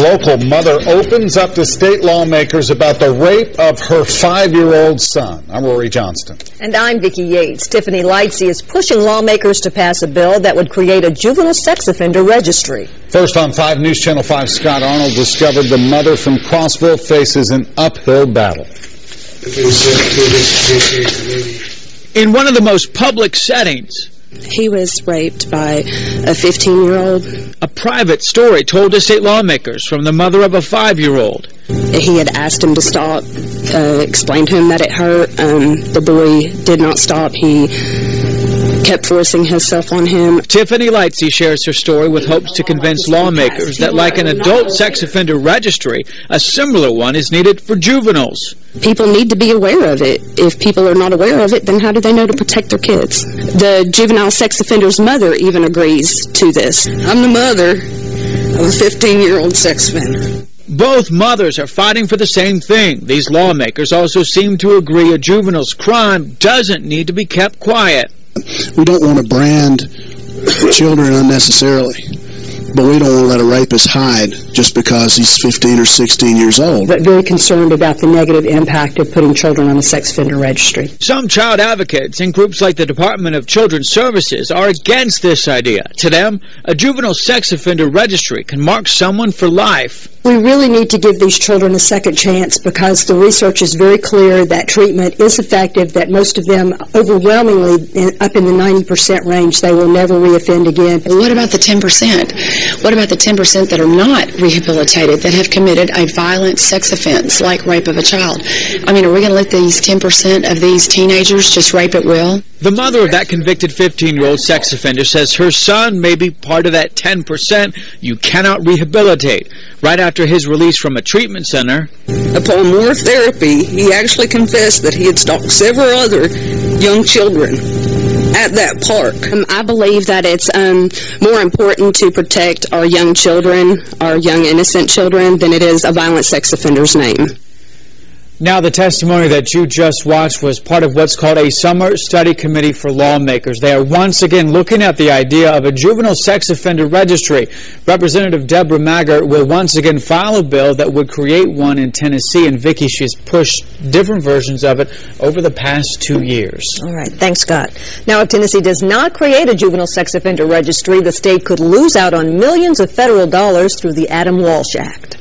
local mother opens up to state lawmakers about the rape of her 5-year-old son. I'm Rory Johnston. And I'm Vicki Yates. Tiffany Lightsey is pushing lawmakers to pass a bill that would create a juvenile sex offender registry. First on 5 News Channel 5, Scott Arnold discovered the mother from Crossville faces an uphill battle. In one of the most public settings, he was raped by a 15-year-old. A private story told to state lawmakers from the mother of a 5-year-old. He had asked him to stop, explained to him that it hurt. The boy did not stop. He kept forcing himself on him. Tiffany Lightsey shares her story with hopes to convince lawmakers that like an adult sex offender registry, a similar one is needed for juveniles. People need to be aware of it. If people are not aware of it, then how do they know to protect their kids? The juvenile sex offender's mother even agrees to this. I'm the mother of a 15-year-old sex offender. Both mothers are fighting for the same thing. These lawmakers also seem to agree a juvenile's crime doesn't need to be kept quiet. We don't want to brand children unnecessarily, but we don't want to let a rapist hide just because he's 15 or 16 years old. But very concerned about the negative impact of putting children on a sex offender registry. Some child advocates and groups like the Department of Children's Services are against this idea. To them, a juvenile sex offender registry can mark someone for life. We really need to give these children a second chance because the research is very clear that treatment is effective, that most of them, overwhelmingly up in the 90% range, they will never reoffend again. What about the 10%? What about the 10% that are not rehabilitated, that have committed a violent sex offense like rape of a child? I mean, are we going to let these 10% of these teenagers just rape at will? The mother of that convicted 15-year-old sex offender says her son may be part of that 10% you cannot rehabilitate. Right after his release from a treatment center, upon more therapy, he actually confessed that he had stalked several other young children at that park. I believe that it's more important to protect our young children, our young innocent children, than it is a violent sex offender's name. Now, the testimony that you just watched was part of what's called a summer study committee for lawmakers. They are once again looking at the idea of a juvenile sex offender registry. Representative Debra Maggart will once again file a bill that would create one in Tennessee. And Vicki, she's pushed different versions of it over the past 2 years. All right. Thanks, Scott. Now, if Tennessee does not create a juvenile sex offender registry, the state could lose out on millions of federal dollars through the Adam Walsh Act.